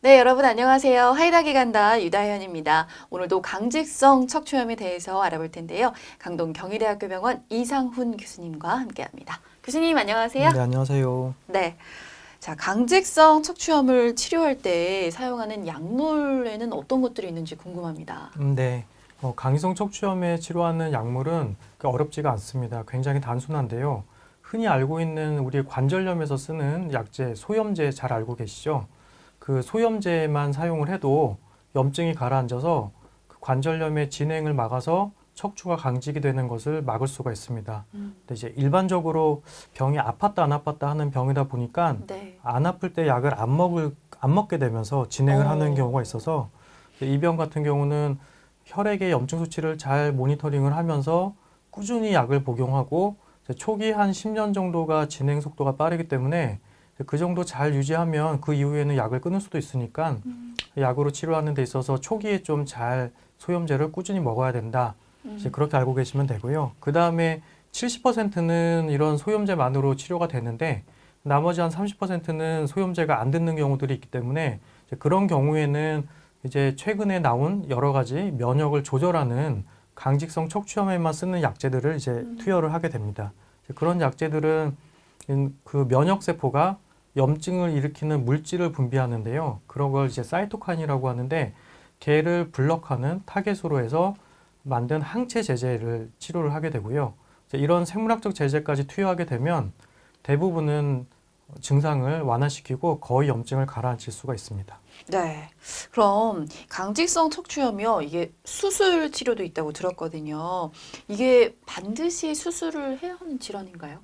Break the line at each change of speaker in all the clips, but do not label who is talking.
네, 여러분 안녕하세요. 하이닥이 간다 유다현입니다. 오늘도 강직성 척추염에 대해서 알아볼 텐데요. 강동 경희대학교 병원 이상훈 교수님과 함께합니다. 교수님 안녕하세요.
네, 안녕하세요.
네, 자 강직성 척추염을 치료할 때 사용하는 약물에는 어떤 것들이 있는지 궁금합니다.
네, 강희성 척추염에 치료하는 약물은 어렵지가 않습니다. 굉장히 단순한데요. 흔히 알고 있는 우리 관절염에서 쓰는 약제, 소염제 잘 알고 계시죠? 그 소염제만 사용을 해도 염증이 가라앉아서 그 관절염의 진행을 막아서 척추가 강직이 되는 것을 막을 수가 있습니다. 근데 이제 일반적으로 병이 아팠다 안 아팠다 하는 병이다 보니까
네.
안 아플 때 약을 안 먹게 되면서 진행을 하는 경우가 있어서 이 병 같은 경우는 혈액의 염증 수치를 잘 모니터링을 하면서 꾸준히 약을 복용하고 초기 한 10년 정도가 진행 속도가 빠르기 때문에 그 정도 잘 유지하면 그 이후에는 약을 끊을 수도 있으니까 약으로 치료하는 데 있어서 초기에 좀 잘 소염제를 꾸준히 먹어야 된다. 이제 그렇게 알고 계시면 되고요. 그 다음에 70%는 이런 소염제만으로 치료가 되는데 나머지 한 30%는 소염제가 안 듣는 경우들이 있기 때문에 이제 그런 경우에는 이제 최근에 나온 여러 가지 면역을 조절하는 강직성 척추염에만 쓰는 약제들을 이제 투여를 하게 됩니다. 그런 약제들은 그 면역세포가 염증을 일으키는 물질을 분비하는데요. 그런 걸 이제 사이토카인이라고 하는데 걔를 블럭하는 타겟으로 해서 만든 항체 제제를 치료를 하게 되고요. 이런 생물학적 제제까지 투여하게 되면 대부분은 증상을 완화시키고 거의 염증을 가라앉힐 수가 있습니다.
네. 그럼 강직성 척추염이요. 이게 수술 치료도 있다고 들었거든요. 이게 반드시 수술을 해야 하는 질환인가요?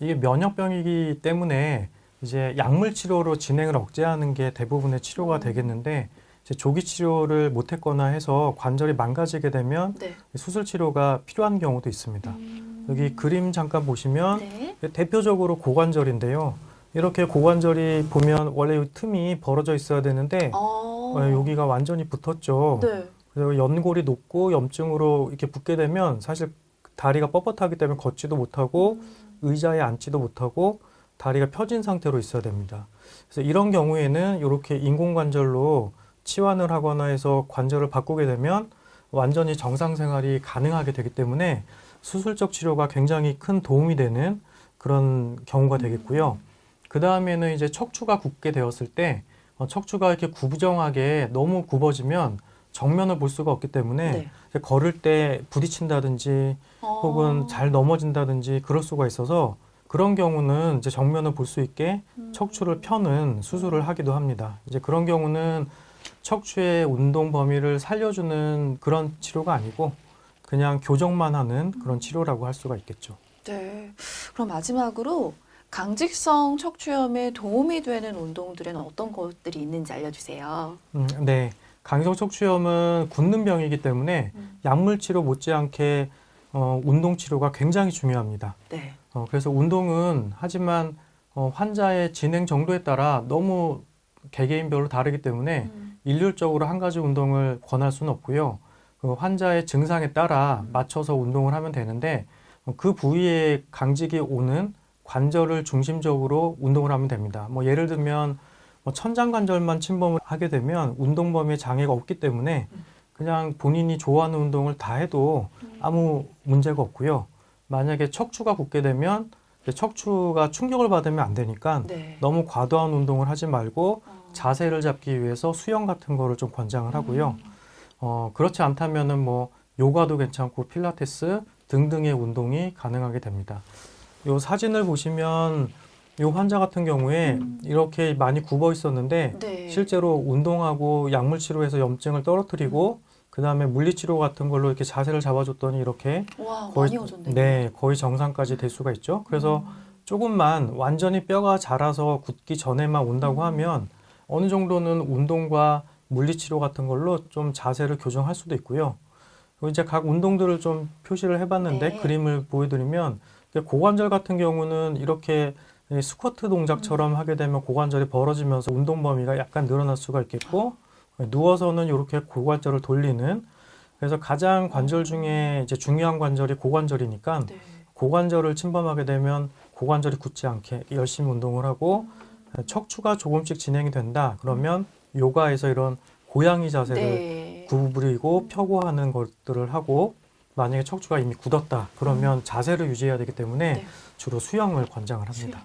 이게 면역병이기 때문에 이제 약물 치료로 진행을 억제하는 게 대부분의 치료가 되겠는데 이제 조기 치료를 못했거나 해서 관절이 망가지게 되면
네.
수술 치료가 필요한 경우도 있습니다. 여기 그림 잠깐 보시면
네.
대표적으로 고관절인데요. 이렇게 고관절이 보면 원래 이 틈이 벌어져 있어야 되는데 여기가 완전히 붙었죠.
네.
그래서 연골이 높고 염증으로 이렇게 붙게 되면 사실 다리가 뻣뻣하기 때문에 걷지도 못하고 의자에 앉지도 못하고 다리가 펴진 상태로 있어야 됩니다. 그래서 이런 경우에는 이렇게 인공관절로 치환을 하거나 해서 관절을 바꾸게 되면 완전히 정상 생활이 가능하게 되기 때문에 수술적 치료가 굉장히 큰 도움이 되는 그런 경우가 되겠고요. 그 다음에는 이제 척추가 굳게 되었을 때 척추가 이렇게 구부정하게 너무 굽어지면 정면을 볼 수가 없기 때문에
네.
걸을 때 부딪힌다든지 혹은 잘 넘어진다든지 그럴 수가 있어서 그런 경우는 이제 정면을 볼 수 있게 척추를 펴는 수술을 하기도 합니다. 이제 그런 경우는 척추의 운동 범위를 살려주는 그런 치료가 아니고 그냥 교정만 하는 그런 치료라고 할 수가 있겠죠.
네. 그럼 마지막으로 강직성 척추염에 도움이 되는 운동들에는 어떤 것들이 있는지 알려주세요.
네. 강성 척추염은 굳는 병이기 때문에 약물 치료 못지않게 운동 치료가 굉장히 중요합니다.
네.
그래서 운동은 하지만 환자의 진행 정도에 따라 너무 개개인별로 다르기 때문에 일률적으로 한 가지 운동을 권할 수는 없고요. 그 환자의 증상에 따라 맞춰서 운동을 하면 되는데 그 부위에 강직이 오는 관절을 중심적으로 운동을 하면 됩니다. 뭐 예를 들면 천장관절만 침범을 하게 되면 운동 범위에 장애가 없기 때문에 그냥 본인이 좋아하는 운동을 다 해도 아무 문제가 없고요. 만약에 척추가 굳게 되면 척추가 충격을 받으면 안 되니까
네.
너무 과도한 운동을 하지 말고 자세를 잡기 위해서 수영 같은 거를 좀 권장을 하고요. 그렇지 않다면은 뭐 요가도 괜찮고 필라테스 등등의 운동이 가능하게 됩니다. 요 사진을 보시면 요 환자 같은 경우에 이렇게 많이 굽어 있었는데
네.
실제로 운동하고 약물 치료해서 염증을 떨어뜨리고 그 다음에 물리치료 같은 걸로 이렇게 자세를 잡아줬더니 이렇게
와,
거의,
많이 오졌네요.
네, 거의 정상까지 될 수가 있죠. 그래서 조금만 완전히 뼈가 자라서 굳기 전에만 온다고 하면 어느 정도는 운동과 물리치료 같은 걸로 좀 자세를 교정할 수도 있고요. 그리고 이제 각 운동들을 좀 표시를 해봤는데
네.
그림을 보여드리면 고관절 같은 경우는 이렇게 스쿼트 동작처럼 하게 되면 고관절이 벌어지면서 운동 범위가 약간 늘어날 수가 있겠고 누워서는 이렇게 고관절을 돌리는 그래서 가장 관절 중에 이제 중요한 관절이 고관절이니까
네.
고관절을 침범하게 되면 고관절이 굳지 않게 열심히 운동을 하고 척추가 조금씩 진행이 된다. 그러면 요가에서 이런 고양이 자세를
네.
구부리고 펴고 하는 것들을 하고 만약에 척추가 이미 굳었다. 그러면 자세를 유지해야 되기 때문에
네.
주로 수영을 권장을 합니다.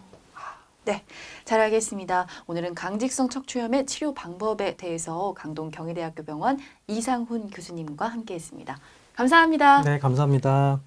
네, 잘 알겠습니다. 오늘은 강직성 척추염의 치료 방법에 대해서 강동 경희대학교 병원 이상훈 교수님과 함께했습니다. 감사합니다.
네, 감사합니다.